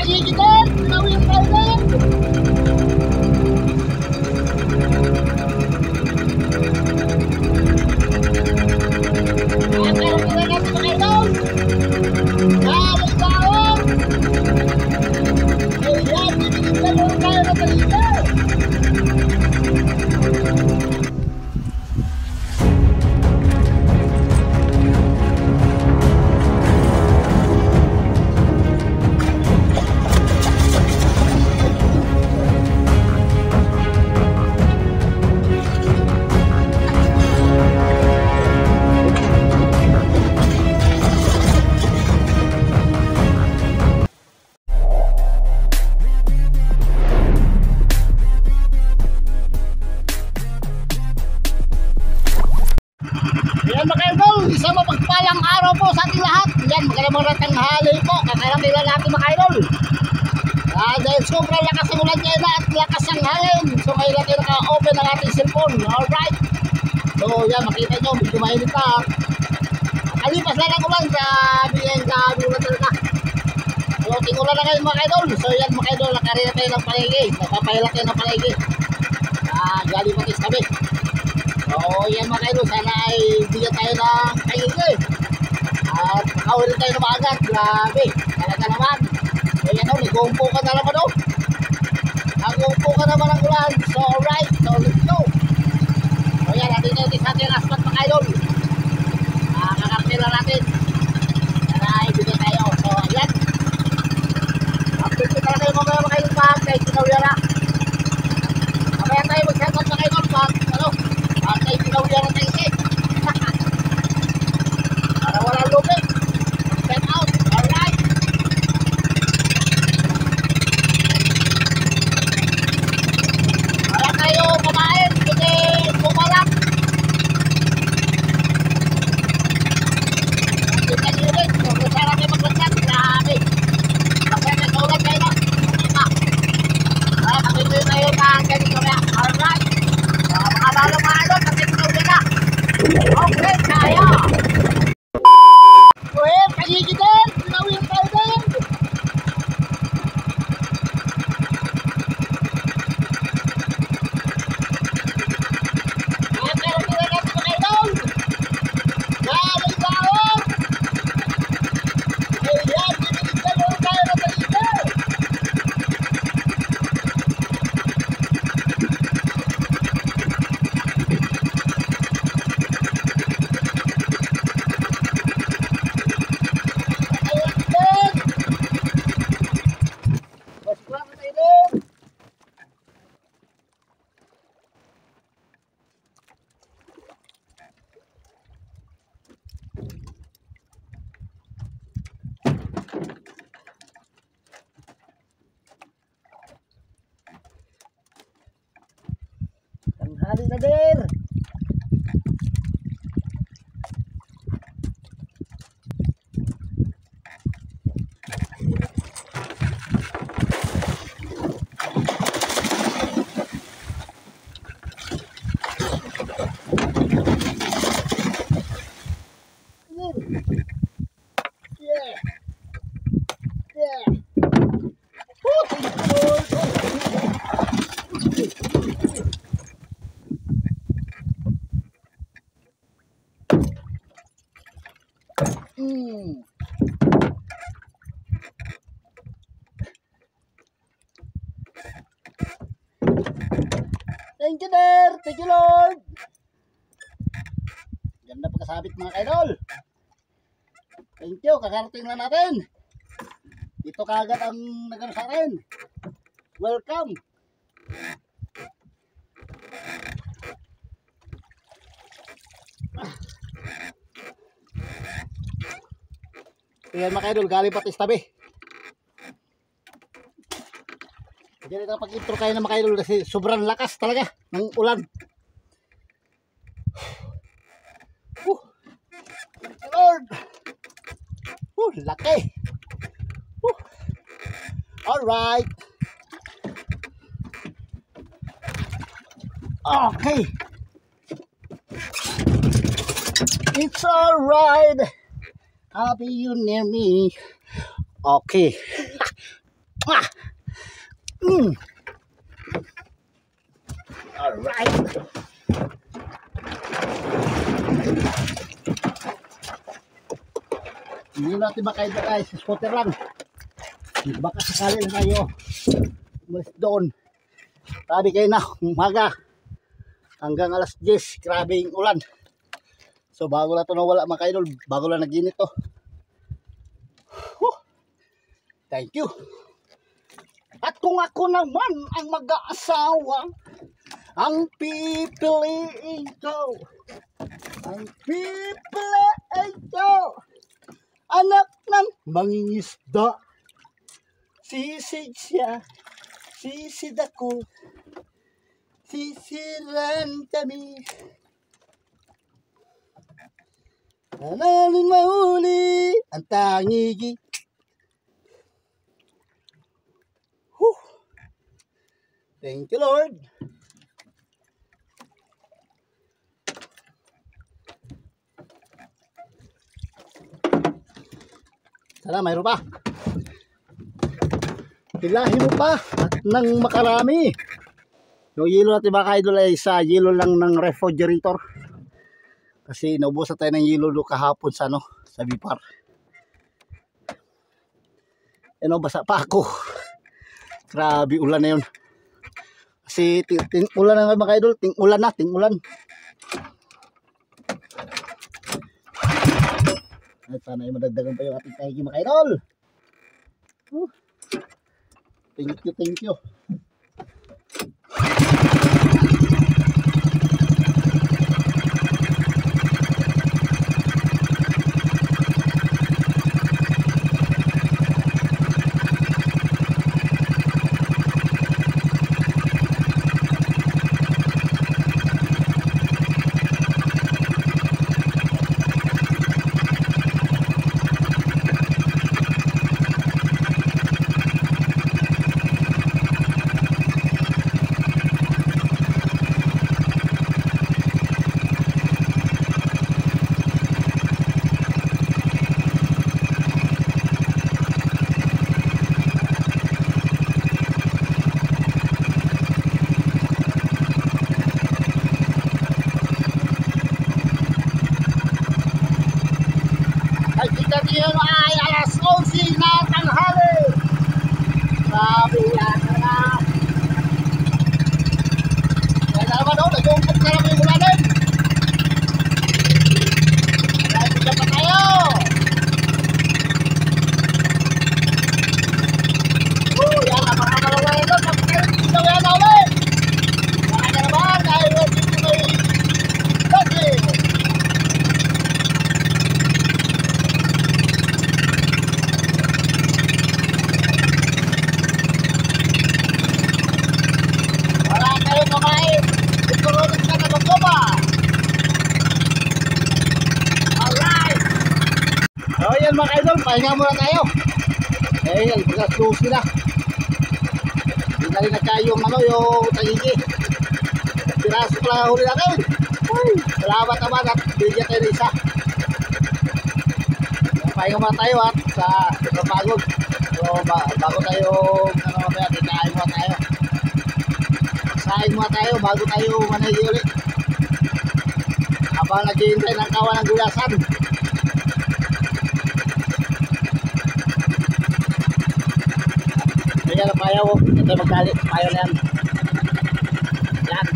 pagigitan! Pinawin tayo na! Nakaroon na natin mga idol! Daming tao! Ayan, bibigyan na tayo na pagigitan! Ayan mga idol, isang mapagpalang araw po sa ating lahat. Ayan, magandang tanghali po. Kakarating lang natin mga idol. Dahil sobrang lakas ng ulan ngayon at lakas ng hangin. So ngayon natin naka-open ang ating cellphone. Alright. So yan, makita nyo, medyo mainit na. Kalipas lang ang ulan. Grabe yan, grabe ulan talaga. So tingulan na ngayon mga idol. So yan mga idol, nakarina tayo ng palagi. Napapahila tayo ng palagi. Galing patis kami. So yan mga idol, sana ay bigyan tayo ng kaingay. At makawin tayo ng maagat. Grabe, talaga naman. So yan o, nag-uumpo ka na naman o. Nag-uumpo ka naman ang ulan. So alright, so let's go. So yan, natin natin sa ating aspat mga idol. Kakartila natin. Sana ay bigyan tayo. So yan. Update ko talaga yung mga idol pa. Kahit sinawya na. Mamaya tayo mag-shoutout mga idol pa. Ano? Kahit sinawya na tayo eh. Para walang lupit. Set out. Alright. Wala tayo kumain. Kasi kumalap. Kita nyo rin. Kung saan natin maglansat. Grabe. Kasi nagkaulat kayo na. Nakikita tayo na ganito na. Alright. Makalala mga idol. Kasi sinawya na. Okay, kaya. Well, pagigitan! Pinawin tayo din! Nakaroon na natin mga idol! Daming tao! Ayan, bibigyan na tayo na pagigitan! Tanghali na din! Yeah! Yeah! Oh, thank you, Lord! Thank you, there! Thank you, Lord! Ganda pagkasabit mga idol! Thank you, kakarating na natin! Dito kaagad ang nagano sa akin. Welcome! Ayan mga idol, galing patis tabi. Hindi na pag-intro kayo na mga idol kasi sobrang lakas talaga ng ulan. Lord! Laki! Alright! Okay! It's alright! I'll be you near me. Okay. Ah! Alright. Hindi natin makain na guys, scooter lang. Baka sakali na tayo umalis doon. Sabi kayo na, umaga hanggang alas 10, grabe yung ulan. So bago na ito nawala mga kaidol, bago lang naginit to. Thank you. At kung ako naman ang mag-aasawa, ang pipiliin ko, ang pipiliin ko, anak ng mangingisda. Sisid siya, sisid ako, sisiran kami. Nanaling mahuli ang tangigi. Thank you, Lord. Sana mayroon pa. Pilahin mo pa at nang makarami. Yung yelo natin mga ka-idol ay sa yelo lang ng refrigerator. Kasi naubusan tayo ng yelo do kahapon sa sa Bipar. Basa pa ako. Grabe ulan na yun. Kasi ting-ulan na mga idol, ting-ulan. At sana ay madagdagan pa yung ating kahigi mga idol. Thank you. Ngayon ay alas 11 na tanghali. Sabi yan na. Kaya naman daw, nag-umpok na lang yung ulanin. Kaya bigyan pa tayo. Yan na mga malawa yan doon. Napakalit yan na ulit. Kaya naman, dahil dito may dati. Ayan mga idol, pahinga muna tayo. Ayan, pagkasusi na. Hindi na rin nagkaya yung tagigi. Piraso pala huli natin. Salamat naman at bigyan tayo ng isa. Pahinga muna tayo at sa pagod. So bago tayo, mamaya, kikain muna tayo. Saing muna tayo bago tayo managi ulit. Habang naghihintay ng kawan ng gulasan. Ayan ang payaw, ito magkalit, payaw na yan. Yan.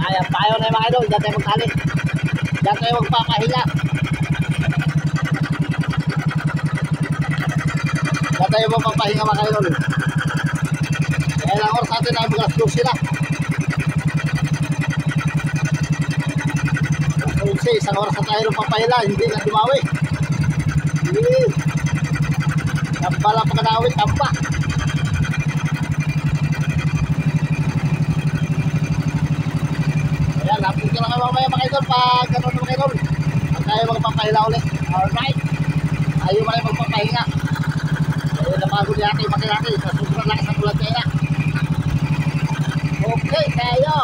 Ayan, payaw na yung mga idol, dyan tayo magkalit. Dyan tayo magpapahinga. Dyan tayo magpapahinga mga idol. Kaya lang oras natin ay mag-alas sila. Kasi isang oras na tayo ng papahila, hindi na dumawi. Tambala pa kadawit, tampa. Ayan, lapit ka lang mamaya mga idol pag gano'n mga idol. At tayo magpapahila ulit. Alright. Ayaw mga magpapahinga. Ayaw na bago niya natin makilaki sa sobrang lakas ng ulan tayo na. Okay, tayo.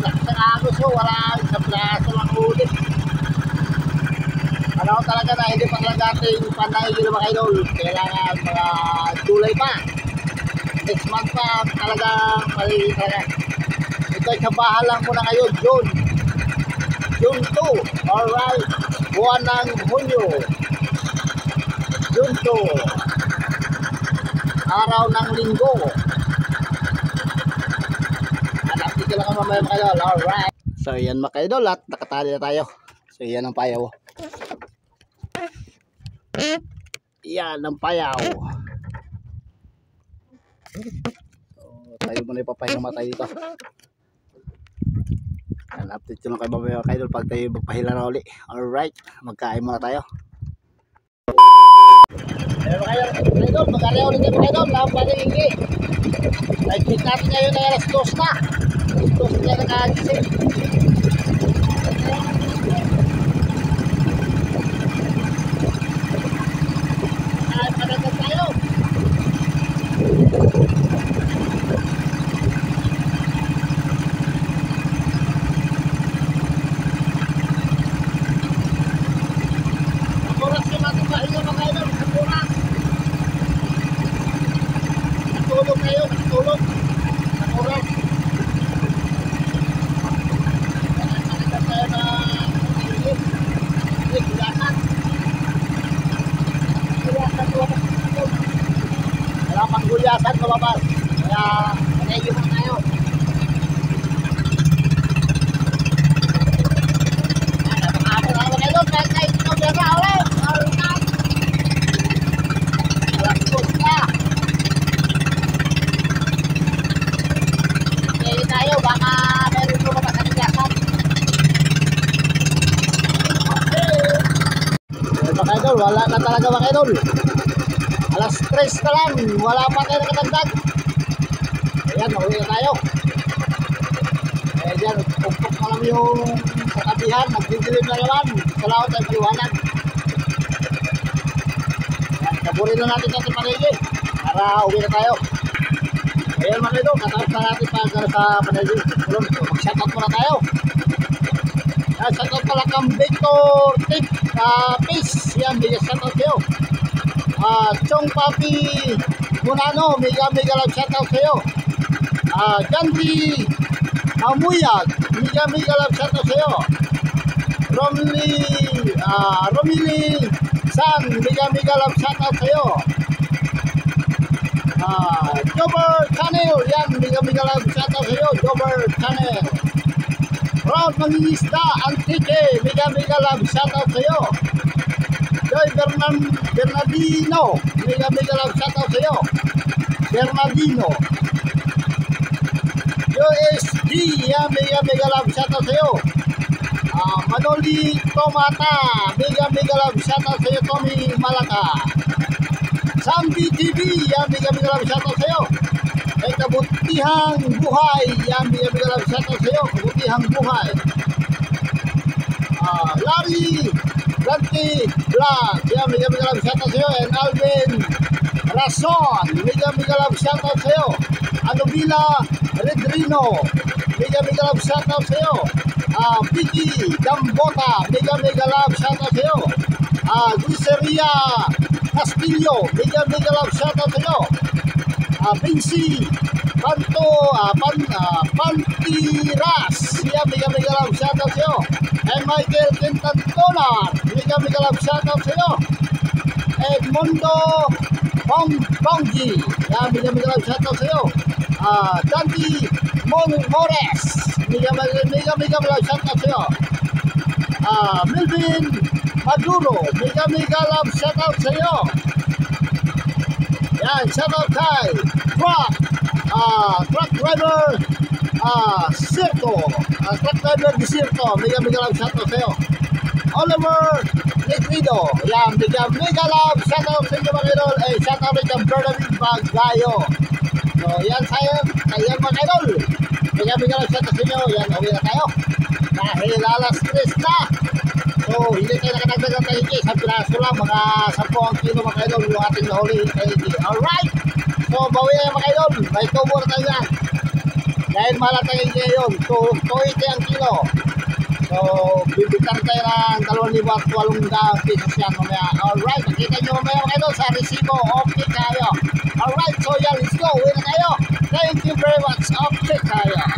Lakas ng agos o, wala isang braso lang ulit. Ano talaga na hindi pa talaga ating panahigil mga idol. Kailangan mga July pa. Next month pa talaga mali talaga. Ito ay kabahan lang muna ngayon, June 2. Alright. Buwan ng Hunyo. June 2. Araw ng Linggo. Hanap dito lang mamaya mga idol. Alright. So yan mga idol at nakatali na tayo. So yan ang payaw. Yan ang payaw. So, tayo muna ipapahinga mga tayo dito. Yan, update ko lang kay mamaya mga idol pag tayo magpahila na uli. Alright, magkain muna tayo. Ayan mga idol, mag-area ulit tayo mga idol. Lahat hindi. Nag-meet natin ngayon ay alas 2 na. Alas 2 na nakagising. Wala pang gulyasan kababas. Kaya panayos na tayo. Napakapon na mga idol. Kahit na ito bera ulit. Alas 2 na. Kaya tayo. Baka meron ko mga kanilyasan. Okay. Mga idol. Wala na talaga mga idol. Alas 3 na lang, wala pa tayo nakatagdag. Ayan, uwi na tayo. Ayan, pukpok na lang yung katabihan, nagdidilim na naman. Salamat tayo paliwanag. Kaburin na natin natin panaygi para uwi na tayo. Ayan mga ito, katapos na natin pa sa panaygi. Mag-shoutout muna tayo. Shoutout pala kang Victor Tip Peace. Yan, bigyan shoutout kayo. Chong Papi Munano, mega love shoutout sa'yo. Gandhi Amuyag, mega love shoutout sa'yo. Romili San, mega love shoutout sa'yo. Jobber Channel, yan, mega love shoutout sa'yo. Jobber Channel. Proud Mangingisda, Antique, mega love shoutout sa'yo. Joy Bernardino, mega love shoutout sa'yo. Bernardino. USD, yan, mega love shoutout sa'yo. Manoli Tomata, mega love shoutout sa'yo. Tommy Malaka. Sambi TV, yan, mega love shoutout sa'yo. Ay Kabutihang Buhay, yan, mega love shoutout sa'yo. Kabutihang Buhay. Larry Blanty Vlog, yan, mega love shoutout sa'yo. And Alvin Rason, mega love shoutout sa'yo. Anubila Redrino, mega love shoutout sa'yo. Vicky Gambota, mega love shoutout sa'yo. Guiseria Castillo, mega love shoutout sa'yo. Vinci Pantiras, yan, mega love shoutout sa'yo. And Michael Quintantonar, mega love shoutout sa'yo. Edmundo Ponggi, yan, mega love shoutout sa'yo. Dante Mores, mega love shoutout sa'yo. Melvin Maduro, mega love shoutout sa'yo. Yan, shoutout kay truck driver Circo, truck driver de Circo, mega love shoutout sa'yo. Oliver Negrido, yan, mega love shoutout sa inyo mga idol. Shoutout rin kang Bernardine Bagayo. So yan sa'yo, ayan mga idol, mega love shoutout sa inyo. Yan, uwi na tayo dahil alas 3 na. So hindi tayo nakadagdag ng tahigi, sa piraso lang, mga 10 kilo mga idol yung ating nahuli tahigi. Alright, so bawi na mga idol, may tubo na tayo yan dahil mahal ang tahigi ngayon. So 280 ang kilo. So, bibitan tayo ng 2,800 pesos yan mamaya. Alright, makita nyo mamaya mga idol sa resibo. Okay tayo. Alright, so yan, let's go. Uwi na tayo. Thank you very much. Okay tayo.